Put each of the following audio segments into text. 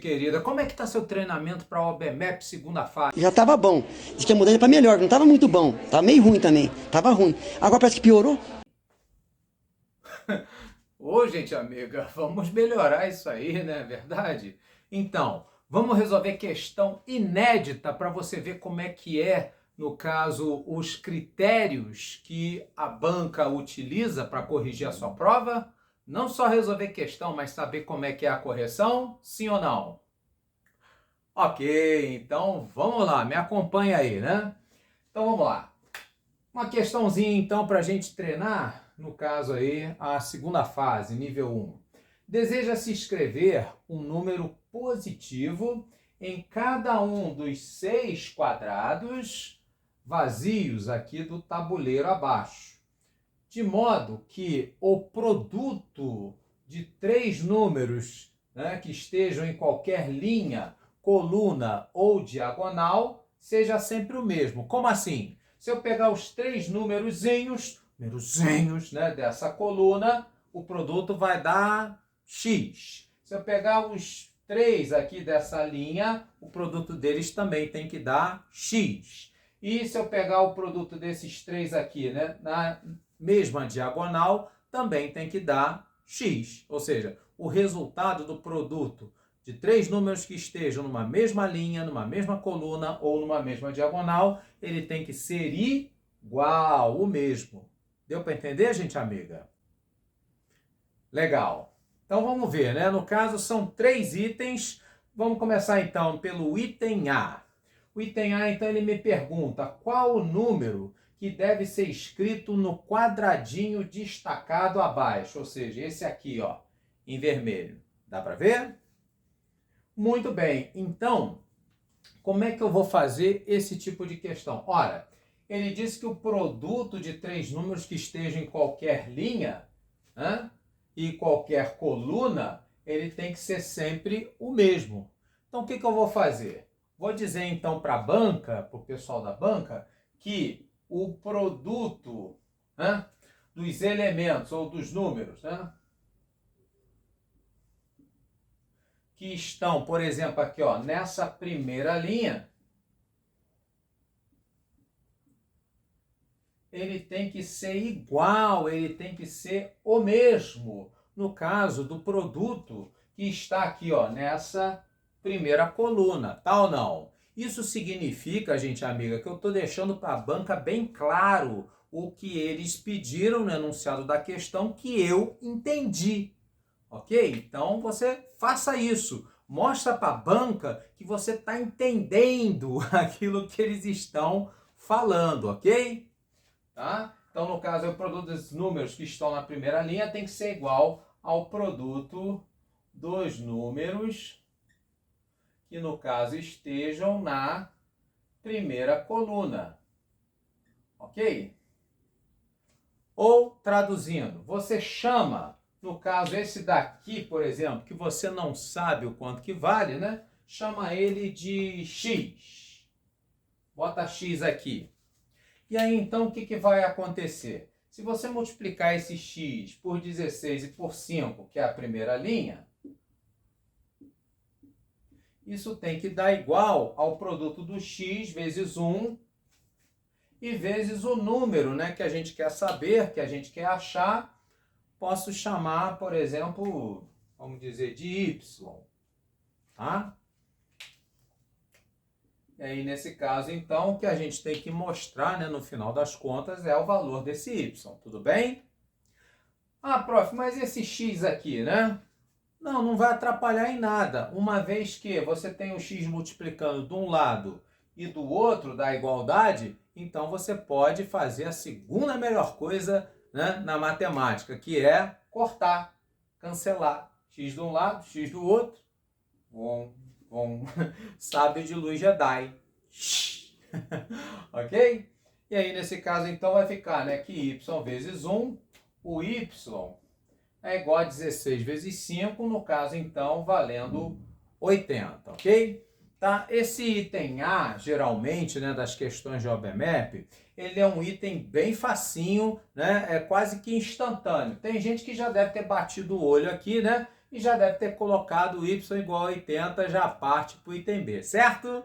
querida. Como é que tá seu treinamento para o OBMEP segunda fase? Já tava bom. Diz que a mudança é pra melhor, não tava muito bom. Tava meio ruim também. Tava ruim. Agora parece que piorou. Ô, gente amiga, vamos melhorar isso aí, né? Verdade? Então, vamos resolver questão inédita para você ver como é que é, no caso, os critérios que a banca utiliza para corrigir a sua prova. Não só resolver questão, mas saber como é que é a correção, sim ou não? Ok, então vamos lá, me acompanha aí, né? Então vamos lá. Uma questãozinha então para a gente treinar, no caso aí, a segunda fase, nível 1. Deseja-se escrever um número positivo em cada um dos 6 quadrados vazios aqui do tabuleiro abaixo, de modo que o produto de 3 números, né, que estejam em qualquer linha, coluna ou diagonal, seja sempre o mesmo. Como assim? Se eu pegar os 3 numerozinhos, né, dessa coluna, o produto vai dar X. Se eu pegar os 3 aqui dessa linha, o produto deles também tem que dar X. E se eu pegar o produto desses 3 aqui, né, na mesma diagonal, também tem que dar X. Ou seja, o resultado do produto de 3 números que estejam numa mesma linha, numa mesma coluna ou numa mesma diagonal, ele tem que ser igual, o mesmo. Deu para entender, gente amiga? Legal. Então vamos ver, né? No caso são 3 itens. Vamos começar então pelo item A. O item A, então, ele me pergunta qual o número que deve ser escrito no quadradinho destacado abaixo, ou seja, esse aqui, ó, em vermelho. Dá para ver? Muito bem, então, como é que eu vou fazer esse tipo de questão? Ora, ele disse que o produto de 3 números que estejam em qualquer linha, né, e qualquer coluna, ele tem que ser sempre o mesmo. Então, o que eu vou fazer? Vou dizer, então, para a banca, para o pessoal da banca, que o produto, né, dos elementos ou dos números, né, que estão, por exemplo, aqui, ó, nessa primeira linha, ele tem que ser igual, ele tem que ser o mesmo, no caso do produto que está aqui, ó, nessa primeira coluna, tá ou não? Isso significa, gente amiga, que eu estou deixando para a banca bem claro o que eles pediram no enunciado da questão que eu entendi. Ok? Então você faça isso. Mostra para a banca que você está entendendo aquilo que eles estão falando, ok? Tá? Então, no caso, o produto dos números que estão na primeira linha tem que ser igual ao produto dos números que, no caso, estejam na primeira coluna. Ok? Ou, traduzindo, você chama, no caso, esse daqui, por exemplo, que você não sabe o quanto que vale, né? Chama ele de X. Bota X aqui. E aí, então, o que vai acontecer? Se você multiplicar esse X por 16 e por 5, que é a primeira linha, isso tem que dar igual ao produto do X vezes 1 e vezes o número, né, que a gente quer saber, que a gente quer achar. Posso chamar, por exemplo, vamos dizer, de Y. Tá? E aí, nesse caso, então, o que a gente tem que mostrar, né, no final das contas, é o valor desse Y. Tudo bem? Ah, prof, mas esse X aqui, né? Não vai atrapalhar em nada. Uma vez que você tem o X multiplicando de um lado e do outro da igualdade, então você pode fazer a segunda melhor coisa, né, na matemática, que é cortar, cancelar. X de um lado, X do outro. Sábio de luz Jedi. Ok? E aí, nesse caso, então, vai ficar, né, que y vezes 1, o y é igual a 16 vezes 5, no caso, então, valendo 80, ok? Tá? Esse item A, geralmente, né, das questões de OBMEP, ele é um item bem facinho, né, é quase que instantâneo. Tem gente que já deve ter batido o olho aqui, né, e já deve ter colocado y igual a 80, já parte para o item B, certo?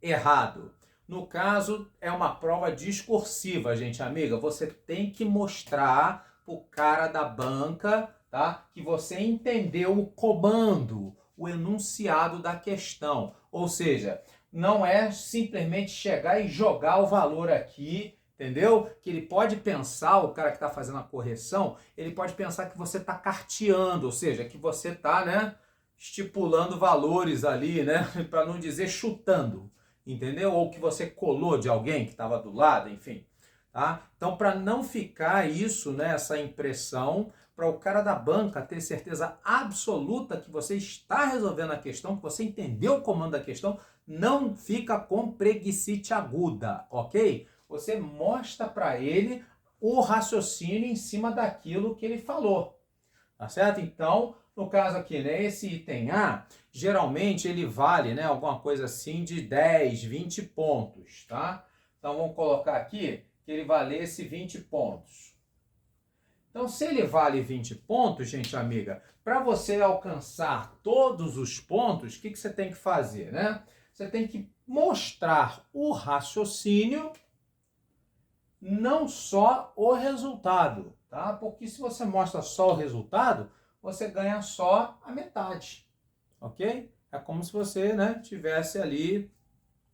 Errado. No caso, é uma prova discursiva, gente amiga. Você tem que mostrar para o cara da banca, tá, que você entendeu o comando, o enunciado da questão. Ou seja, não é simplesmente chegar e jogar o valor aqui, entendeu? Que ele pode pensar, o cara que está fazendo a correção, ele pode pensar que você está carteando, ou seja, que você está, né, estipulando valores ali, né, para não dizer chutando, entendeu? Ou que você colou de alguém que estava do lado, enfim. Tá? Então, para não ficar isso, né, essa impressão, para o cara da banca ter certeza absoluta que você está resolvendo a questão, que você entendeu o comando da questão, não fica com preguicite aguda, ok? Você mostra para ele o raciocínio em cima daquilo que ele falou, tá certo? Então, no caso aqui, né, esse item A, geralmente ele vale, né, alguma coisa assim de 10, 20 pontos, tá? Então, vamos colocar aqui que ele valesse 20 pontos. Então, se ele vale 20 pontos, gente amiga, para você alcançar todos os pontos, o que você tem que fazer, né? Você tem que mostrar o raciocínio, não só o resultado, tá? Porque se você mostra só o resultado, você ganha só a metade, ok? É como se você, né, tivesse ali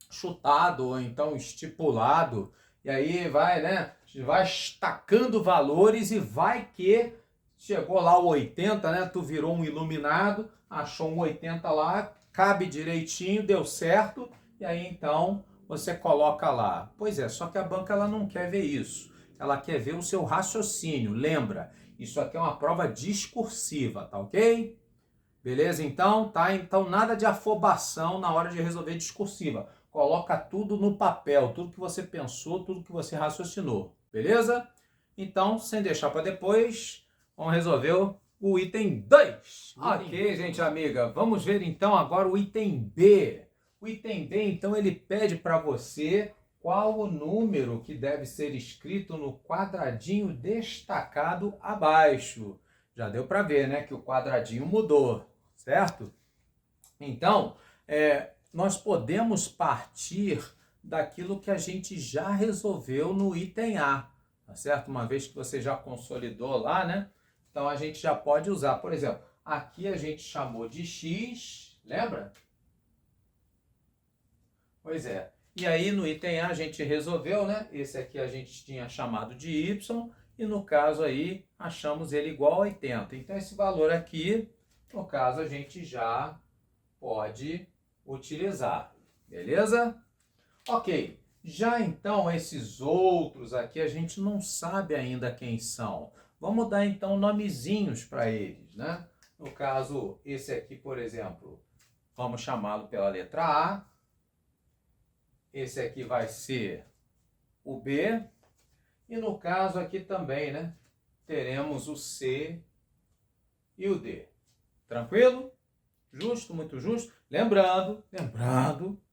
chutado ou então estipulado, e aí vai, né, vai estacando valores e vai que chegou lá o 80, né, tu virou um iluminado, achou um 80 lá, cabe direitinho, deu certo, e aí então você coloca lá. Pois é, só que a banca ela não quer ver isso. Ela quer ver o seu raciocínio. Lembra? Isso aqui é uma prova discursiva, tá ok? Beleza? Então, tá? Então, nada de afobação na hora de resolver discursiva. Coloca tudo no papel, tudo que você pensou, tudo que você raciocinou. Beleza? Então, sem deixar para depois, vamos resolver o item 2. Ok, gente amiga. Vamos ver então agora o item B. O item B, então, ele pede para você qual o número que deve ser escrito no quadradinho destacado abaixo. Já deu para ver, né, que o quadradinho mudou, certo? Então, nós podemos partir daquilo que a gente já resolveu no item A, tá certo? Uma vez que você já consolidou lá, né? Então, a gente já pode usar, por exemplo, aqui a gente chamou de X, lembra? Pois é. E aí no item A a gente resolveu, né? Esse aqui a gente tinha chamado de Y e no caso aí achamos ele igual a 80. Então esse valor aqui, no caso, a gente já pode utilizar. Beleza? Ok. Já então esses outros aqui a gente não sabe ainda quem são. Vamos dar então nomezinhos para eles, né? No caso, esse aqui, por exemplo, vamos chamá-lo pela letra A. Esse aqui vai ser o B. E no caso aqui também, né? Teremos o C e o D. Tranquilo? Justo, muito justo. Lembrando,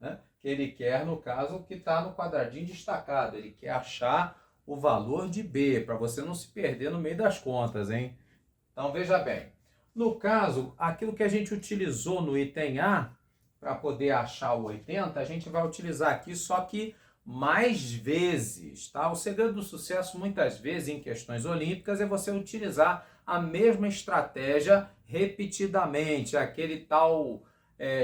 né, que ele quer, no caso, o que está no quadradinho destacado. Ele quer achar o valor de B, para você não se perder no meio das contas, hein? Então, veja bem. No caso, aquilo que a gente utilizou no item A, para poder achar o 80, a gente vai utilizar aqui, só que mais vezes, tá? O segredo do sucesso, muitas vezes, em questões olímpicas, é você utilizar a mesma estratégia repetidamente. Aquele tal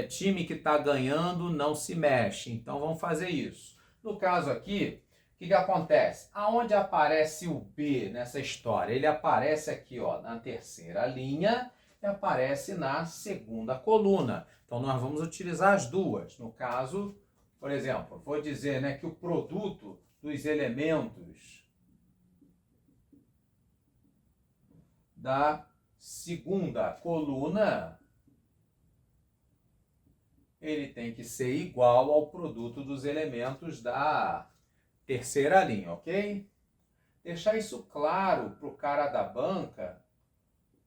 time que está ganhando não se mexe. Então, vamos fazer isso. No caso aqui, o que acontece? Aonde aparece o B nessa história? Ele aparece aqui, ó, na terceira linha e aparece na segunda coluna. Então, nós vamos utilizar as duas. No caso, por exemplo, vou dizer, né, que o produto dos elementos da segunda coluna, ele tem que ser igual ao produto dos elementos da terceira linha, ok? Deixar isso claro para o cara da banca,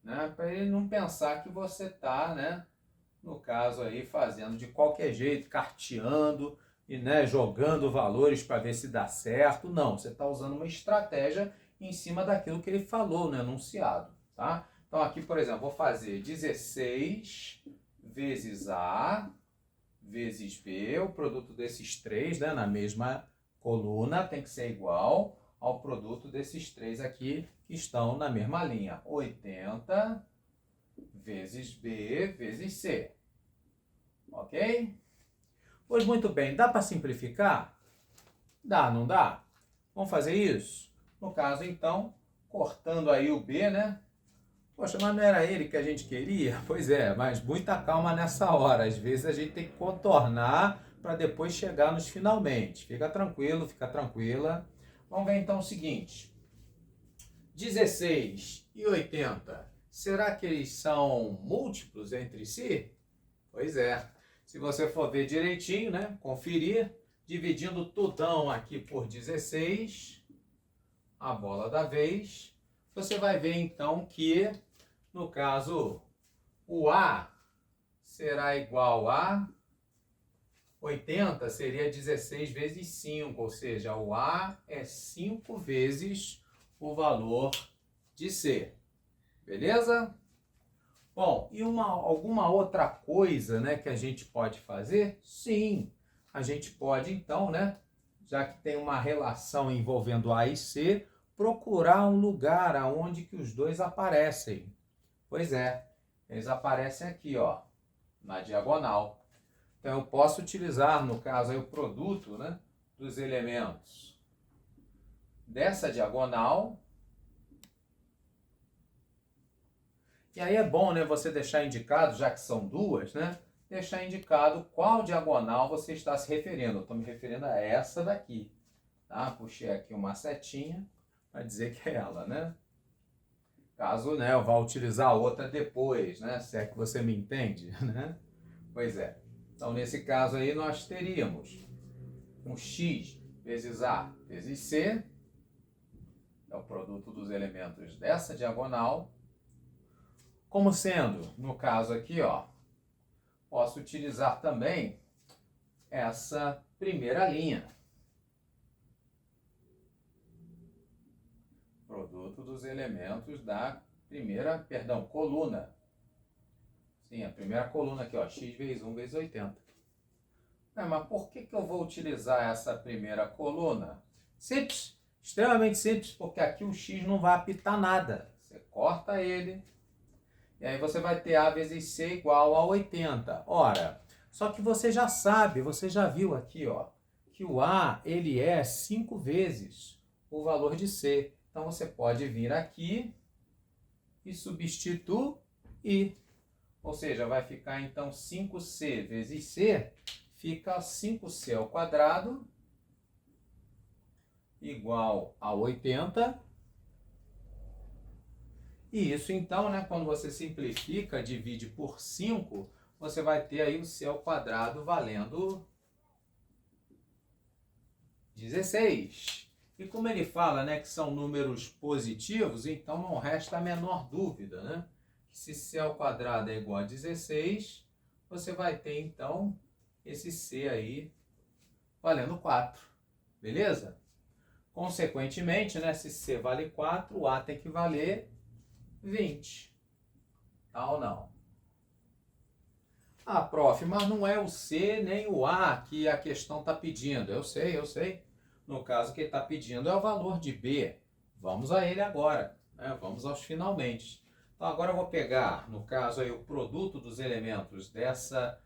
né, para ele não pensar que você está, né, no caso aí, fazendo de qualquer jeito, carteando e, né, jogando valores para ver se dá certo. Não, você está usando uma estratégia em cima daquilo que ele falou no enunciado, tá? Então, aqui, por exemplo, vou fazer 16 vezes A vezes B, o produto desses três, né, na mesma coluna, tem que ser igual ao produto desses três aqui que estão na mesma linha. 80 vezes B vezes C. Ok? Pois muito bem, dá para simplificar? Dá, não dá? Vamos fazer isso? No caso, então, cortando aí o B, né? Poxa, mas não era ele que a gente queria? Pois é, mas muita calma nessa hora. Às vezes a gente tem que contornar para depois chegar nos finalmente. Fica tranquilo, fica tranquila. Vamos ver então o seguinte. 16 e 80, será que eles são múltiplos entre si? Pois é. Se você for ver direitinho, né? Conferir, dividindo tudão aqui por 16, a bola da vez, você vai ver então que, no caso, o A será igual a 80, seria 16 vezes 5, ou seja, o A é 5 vezes o valor de C. Beleza? Bom, e alguma outra coisa, né, que a gente pode fazer? Sim, a gente pode então, né, já que tem uma relação envolvendo A e C, procurar um lugar aonde que os dois aparecem. Pois é, eles aparecem aqui, ó, na diagonal. Então eu posso utilizar, no caso aí, o produto, né, dos elementos dessa diagonal. E aí é bom, né, você deixar indicado, já que são duas, né, deixar indicado qual diagonal você está se referindo. Eu estou me referindo a essa daqui, tá? Puxei aqui uma setinha para dizer que é ela, né? Caso, né, eu vá utilizar a outra depois, né, se é que você me entende, né? Pois é. Então, nesse caso aí, nós teríamos um x vezes A vezes C, é o produto dos elementos dessa diagonal. Como sendo, no caso aqui, ó, posso utilizar também essa primeira linha. Produto dos elementos da primeira, coluna. Sim, a primeira coluna aqui, ó, x vezes 1 vezes 80. Mas por que eu vou utilizar essa primeira coluna? Simples, extremamente simples, porque aqui o x não vai apitar nada. Você corta ele. E aí você vai ter A vezes C igual a 80. Ora, só que você já sabe, você já viu aqui, ó, que o A, ele é 5 vezes o valor de C. Então você pode vir aqui e substituir. Ou seja, vai ficar então 5C vezes C, fica 5C ao quadrado igual a 80. E isso então, né, quando você simplifica, divide por 5, você vai ter aí o C ao quadrado valendo 16. E como ele fala, né, que são números positivos, então não resta a menor dúvida, né? Que se C ao quadrado é igual a 16, você vai ter então esse C aí valendo 4. Beleza? Consequentemente, né, se C vale 4, o A tem que valer 20. Tá ou não? Ah, prof, mas não é o C nem o A que a questão está pedindo. Eu sei, eu sei. No caso, o que ele está pedindo é o valor de B. Vamos a ele agora, né? Vamos aos finalmente. Então, agora eu vou pegar, no caso, aí, o produto dos elementos dessa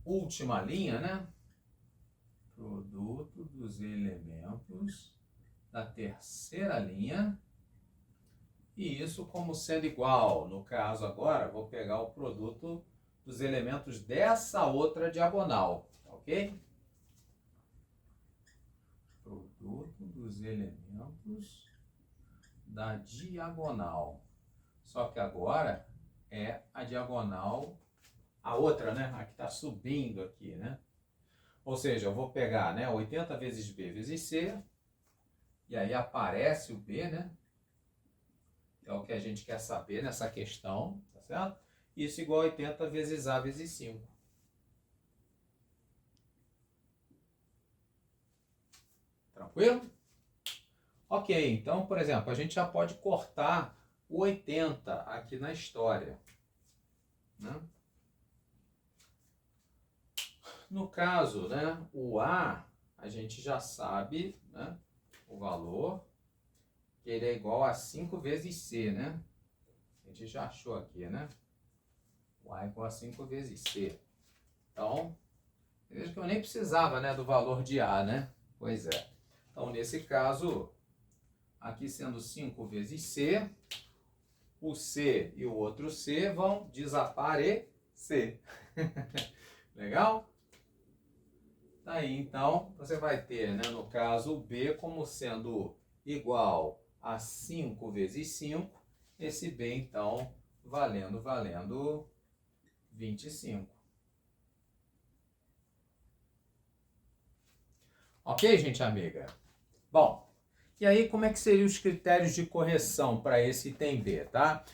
última linha, né? Produto dos elementos da terceira linha. E isso como sendo igual. No caso, agora, vou pegar o produto dos elementos dessa outra diagonal. Ok? Produto dos elementos da diagonal. Só que agora é a diagonal, a outra, né? A que está subindo aqui, né? Ou seja, eu vou pegar, né, 80 vezes B vezes C, e aí aparece o B, né? É o que a gente quer saber nessa questão, tá certo? Isso igual a 80 vezes A vezes 5. Tranquilo? Ok, então, por exemplo, a gente já pode cortar o 80 aqui na história, né? No caso, né, o A, a gente já sabe, né, o valor, que ele é igual a 5 vezes C, né? A gente já achou aqui, né? O A é igual a 5 vezes C. Então, veja que eu nem precisava, né, do valor de A, né? Pois é. Então, nesse caso, aqui sendo 5 vezes C, o C e o outro C vão desaparecer. Legal? Aí, então, você vai ter, né, no caso, o B como sendo igual a 5 vezes 5. Esse B, então, valendo 25. Ok, gente amiga? Bom, e aí como é que seriam os critérios de correção para esse item B, tá?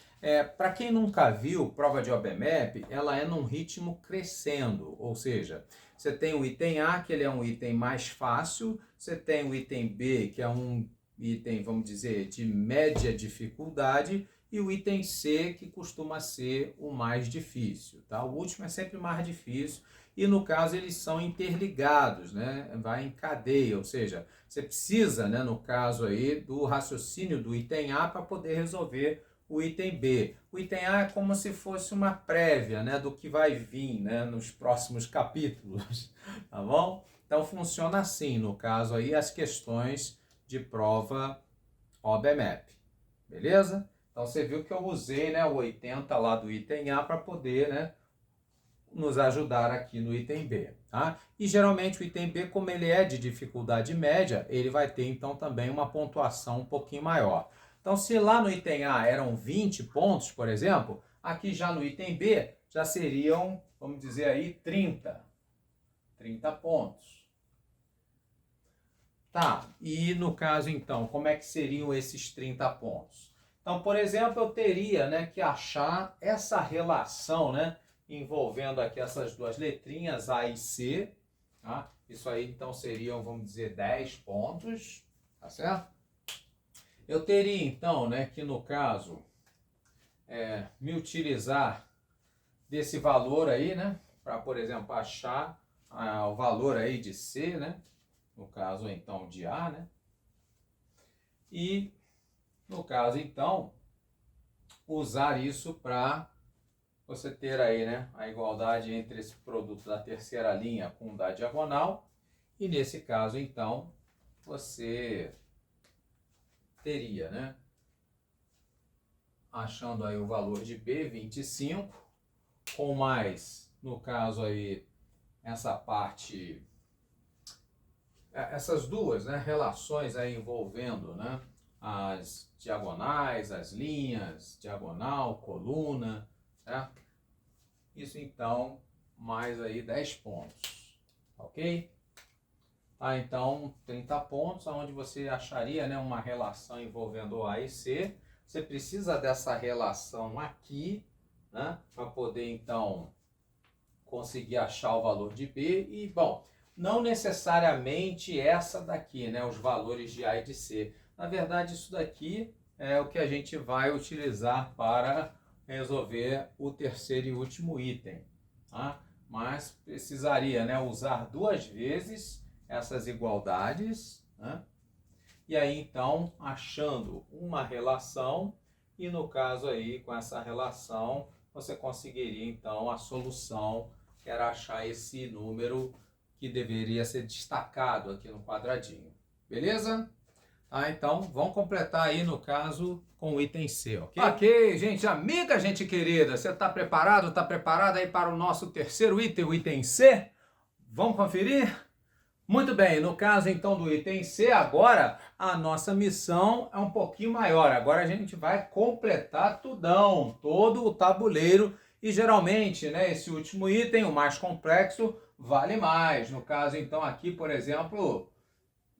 Para quem nunca viu, prova de OBMAP, ela é num ritmo crescendo, ou seja, você tem o item A, que ele é um item mais fácil, você tem o item B, que é um item, vamos dizer, de média dificuldade, e o item C, que costuma ser o mais difícil, tá? O último é sempre mais difícil, e no caso eles são interligados, né? Vai em cadeia, ou seja, você precisa, né, no caso aí, do raciocínio do item A para poder resolver o item B. O item A é como se fosse uma prévia, né, do que vai vir, né, nos próximos capítulos, tá bom? Então funciona assim, no caso aí, as questões de prova OBMAP, beleza? Então você viu que eu usei, né, o 80 lá do item A para poder, né, nos ajudar aqui no item B, tá? E geralmente o item B, como ele é de dificuldade média, ele vai ter então também uma pontuação um pouquinho maior. Então se lá no item A eram 20 pontos, por exemplo, aqui já no item B já seriam, vamos dizer aí, 30 pontos. Tá, e no caso então, como é que seriam esses 30 pontos? Então, por exemplo, eu teria, né, que achar essa relação, né, envolvendo aqui essas duas letrinhas, A e C, tá? Isso aí, então, seriam, vamos dizer, 10 pontos, tá certo? Eu teria, então, né, que no caso, me utilizar desse valor aí, né, para, por exemplo, achar o valor aí de C, né, no caso, então, de A, né, e, no caso, então, usar isso para você ter aí, né, a igualdade entre esse produto da terceira linha com o da diagonal, e nesse caso, então, você teria, né, achando aí o valor de B, 25, com mais, no caso aí, essa parte, essas duas, né, relações aí envolvendo, né, as diagonais, as linhas, diagonal, coluna, certo? Isso então, mais aí 10 pontos, ok? Tá, então 30 pontos, onde você acharia, né, uma relação envolvendo A e C. Você precisa dessa relação aqui, né, para poder então conseguir achar o valor de B. E, bom, não necessariamente essa daqui, né, os valores de A e de C. Na verdade, isso daqui é o que a gente vai utilizar para resolver o terceiro e último item, tá? Mas precisaria, né, usar duas vezes essas igualdades, né? E aí então achando uma relação, e no caso aí com essa relação você conseguiria então a solução, que era achar esse número que deveria ser destacado aqui no quadradinho, beleza? Ah, então vamos completar aí no caso com o item C, ok? Ok, gente amiga, gente querida, você está preparado? Está preparado aí para o nosso terceiro item, o item C? Vamos conferir? Muito bem, no caso então do item C, agora a nossa missão é um pouquinho maior. Agora a gente vai completar tudão, todo o tabuleiro, e geralmente, né, esse último item, o mais complexo, vale mais. No caso então aqui, por exemplo,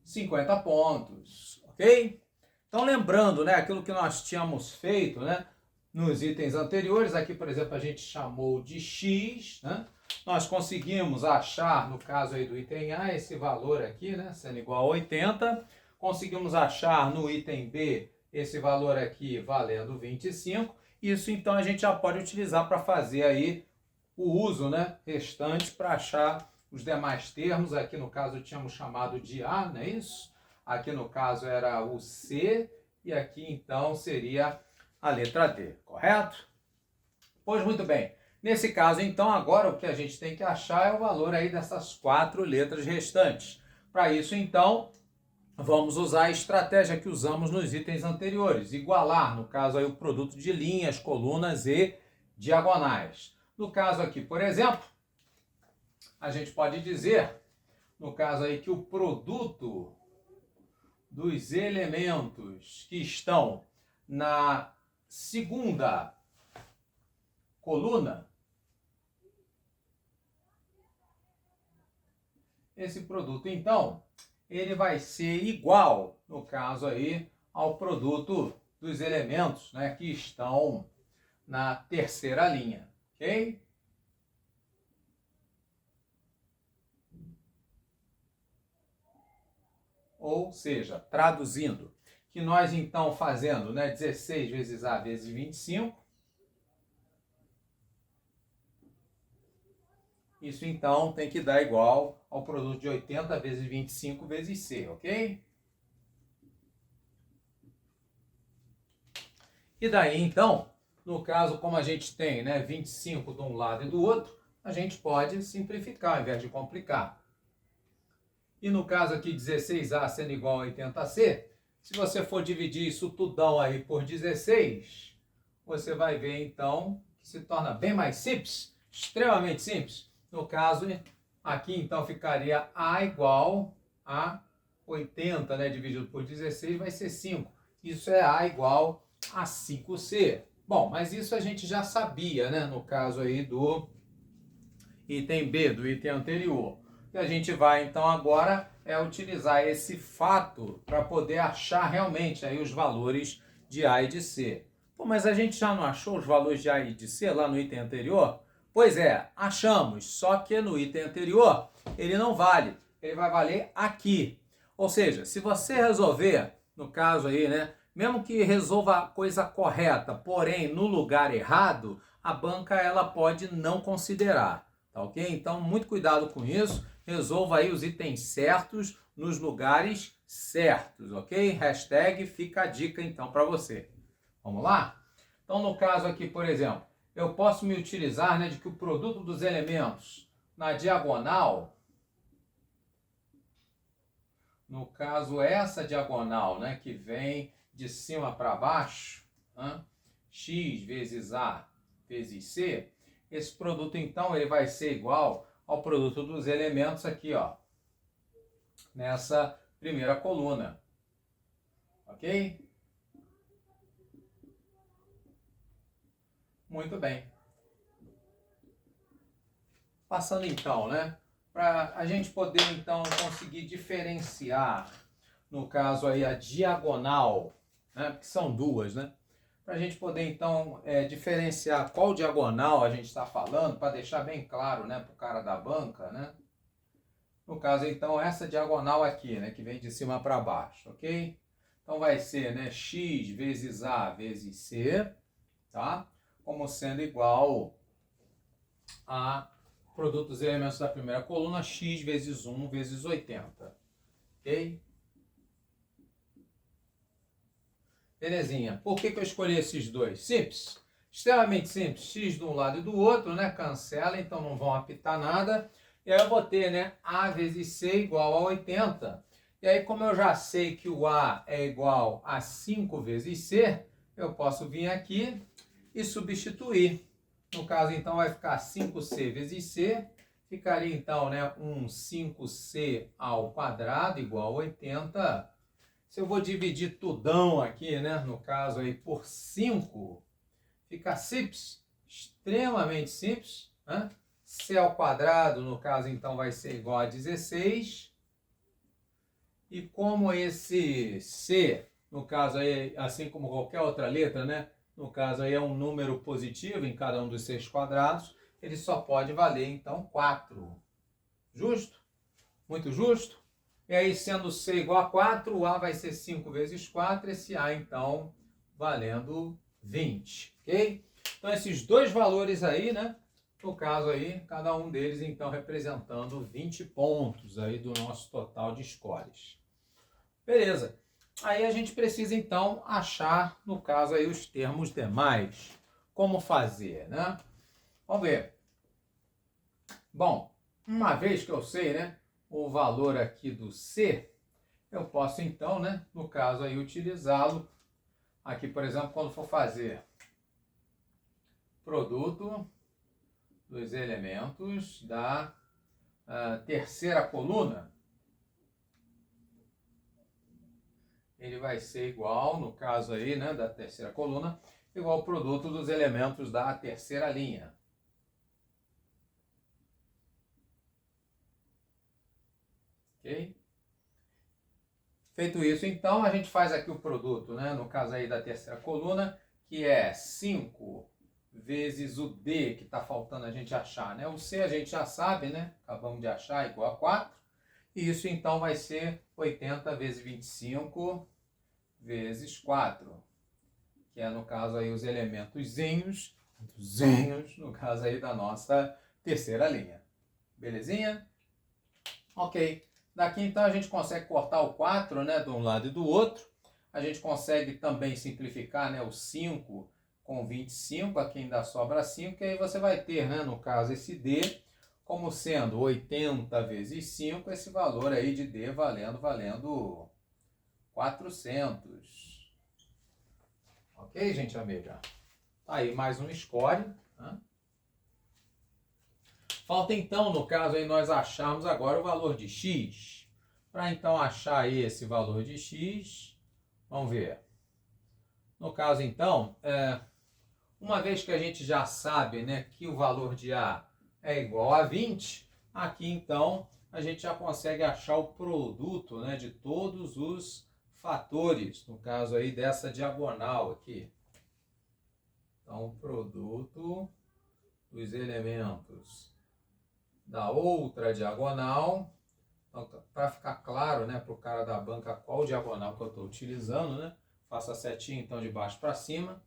50 pontos, ok? Então lembrando, né, aquilo que nós tínhamos feito, né, nos itens anteriores, aqui por exemplo a gente chamou de X, né? Nós conseguimos achar, no caso aí do item A, esse valor aqui, né, sendo igual a 80. Conseguimos achar no item B esse valor aqui valendo 25. Isso então a gente já pode utilizar para fazer aí o uso, né, restante para achar os demais termos. Aqui no caso tínhamos chamado de A, não é isso? Aqui no caso era o C e aqui então seria a letra D, correto? Pois muito bem. Nesse caso então agora o que a gente tem que achar é o valor aí dessas 4 letras restantes. Para isso então vamos usar a estratégia que usamos nos itens anteriores, igualar, no caso aí, o produto de linhas, colunas e diagonais. No caso aqui, por exemplo, a gente pode dizer, no caso aí, que o produto dos elementos que estão na segunda coluna, esse produto, então, ele vai ser igual, no caso aí, ao produto dos elementos, né, que estão na terceira linha, ok? Ou seja, traduzindo, que nós então fazendo, né, 16 vezes A vezes 25, isso então tem que dar igual ao produto de 80 vezes 25 vezes C, ok? E daí então, no caso como a gente tem, né, 25 de um lado e do outro, a gente pode simplificar ao invés de complicar. E no caso aqui 16A sendo igual a 80C, se você for dividir isso tudão aí por 16, você vai ver então que se torna bem mais simples, extremamente simples. No caso, aqui então ficaria A igual a 80, né, dividido por 16 vai ser 5. Isso é A igual a 5C. Bom, mas isso a gente já sabia, né, no caso aí do item B, do item anterior. O que a gente vai então agora é utilizar esse fato para poder achar realmente aí os valores de A e de C. Pô, mas a gente já não achou os valores de A e de C lá no item anterior? Pois é, achamos, só que no item anterior ele não vale, ele vai valer aqui. Ou seja, se você resolver, no caso aí, né, mesmo que resolva a coisa correta, porém no lugar errado, a banca ela pode não considerar, tá ok? Então muito cuidado com isso, resolva aí os itens certos nos lugares certos, ok? Hashtag fica a dica então para você. Vamos lá? Então no caso aqui, por exemplo, eu posso me utilizar, né, de que o produto dos elementos na diagonal, no caso essa diagonal, né, que vem de cima para baixo, né, x vezes A vezes C, esse produto então ele vai ser igual ao produto dos elementos aqui, ó, nessa primeira coluna, ok? Muito bem. Passando então, né, para a gente poder então conseguir diferenciar, no caso aí a diagonal, né, que são duas, né, para a gente poder então diferenciar qual diagonal a gente está falando, para deixar bem claro, né, para o cara da banca, né, no caso então essa diagonal aqui, né, que vem de cima para baixo, ok? Então vai ser, né, x vezes A vezes C, tá? Como sendo igual a produto dos elementos da primeira coluna, x vezes 1 vezes 80. Ok? Belezinha. Por que eu escolhi esses dois? Simples. Extremamente simples. X de um lado e do outro, né? Cancela, então não vão apitar nada. E aí eu vou ter, né, A vezes C igual a 80. E aí, como eu já sei que o A é igual a 5 vezes C, eu posso vir aqui e substituir. No caso, então, vai ficar 5C vezes C. Ficaria, então, né, um 5C ao quadrado igual a 80. Se eu vou dividir tudão aqui, né, no caso aí, por 5, fica simples, extremamente simples, né? C ao quadrado, no caso, então, vai ser igual a 16. E como esse C, no caso aí, assim como qualquer outra letra, né? No caso aí é um número positivo em cada um dos 6 quadrados, ele só pode valer, então, 4. Justo? Muito justo? E aí, sendo C igual a 4, o A vai ser 5 vezes 4, esse A, então, valendo 20, ok? Então, esses dois valores aí, né? No caso aí, cada um deles, então, representando 20 pontos aí do nosso total de scores. Beleza. Aí a gente precisa, então, achar, no caso aí, os termos demais. Como fazer, né? Vamos ver. Bom, uma vez que eu sei, né, o valor aqui do C, eu posso, então, né, no caso aí, utilizá-lo aqui, por exemplo, quando for fazer produto dos elementos da terceira coluna. Ele vai ser igual, no caso aí, né, da terceira coluna, igual ao produto dos elementos da terceira linha. Ok? Feito isso, então, a gente faz aqui o produto, né, no caso aí da terceira coluna, que é 5 vezes o D, que está faltando a gente achar, né? O C a gente já sabe, né? Acabamos de achar, igual a 4. E isso, então, vai ser 80 vezes 25 vezes 4, que é, no caso, aí os elementozinhos, no caso aí da nossa terceira linha. Belezinha? Ok. Daqui, então, a gente consegue cortar o 4, né, de um lado e do outro. A gente consegue também simplificar, né, o 5 com 25, aqui ainda sobra 5, que aí você vai ter, né, no caso, esse D como sendo 80 vezes 5, esse valor aí de D valendo 400. Ok, gente amiga? Tá aí mais um score. Né? Falta então, no caso aí, nós acharmos agora o valor de X. Para então achar aí esse valor de X, vamos ver. No caso então, uma vez que a gente já sabe, né, que o valor de A é igual a 20, aqui então a gente já consegue achar o produto, né, de todos os fatores, no caso aí dessa diagonal aqui. Então, o produto dos elementos da outra diagonal. Então, para ficar claro, né, para o cara da banca qual diagonal que eu estou utilizando, né, faço a setinha então de baixo para cima.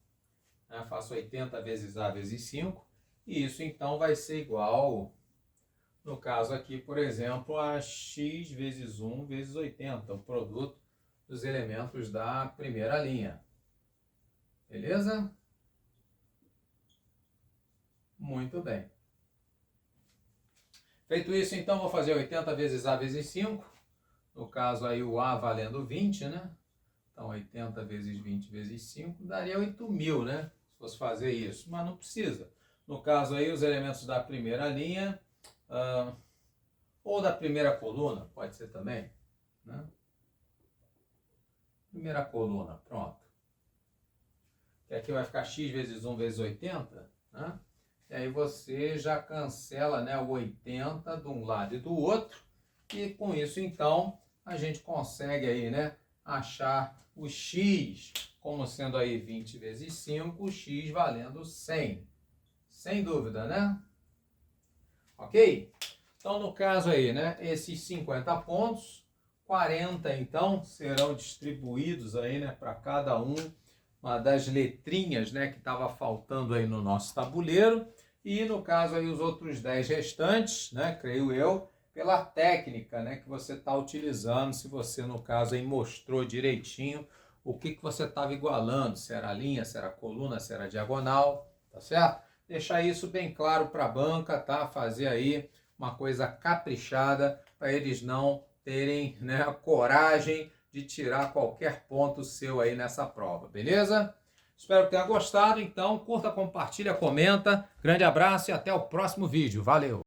Faço 80 vezes A vezes 5, e isso então vai ser igual, no caso aqui, por exemplo, a X vezes 1 vezes 80, o produto dos elementos da primeira linha. Beleza? Muito bem. Feito isso, então, vou fazer 80 vezes A vezes 5, no caso aí o A valendo 20, né? Então, 80 vezes 20 vezes 5 daria 8.000, né? Se fosse fazer isso, mas não precisa. No caso aí, os elementos da primeira linha, ou da primeira coluna, pode ser também, né? Primeira coluna, pronto. Que aqui vai ficar X vezes 1 vezes 80, né? E aí você já cancela, né, o 80 de um lado e do outro, e com isso, então, a gente consegue aí, né, achar o X como sendo aí 20 vezes 5, o X valendo 100. Sem dúvida, né? Ok? Então, no caso aí, né, esses 50 pontos, 40 então serão distribuídos aí, né, para cada uma das letrinhas, né, que estava faltando aí no nosso tabuleiro, e no caso aí os outros 10 restantes, né, creio eu, pela técnica, né, que você está utilizando, se você no caso aí mostrou direitinho o que você estava igualando, se era a linha, se era a coluna, se era a diagonal, tá certo? Deixar isso bem claro para a banca, tá? Fazer aí uma coisa caprichada para eles não terem, né, a coragem de tirar qualquer ponto seu aí nessa prova, beleza? Espero que tenha gostado, então curta, compartilha, comenta. Grande abraço e até o próximo vídeo. Valeu!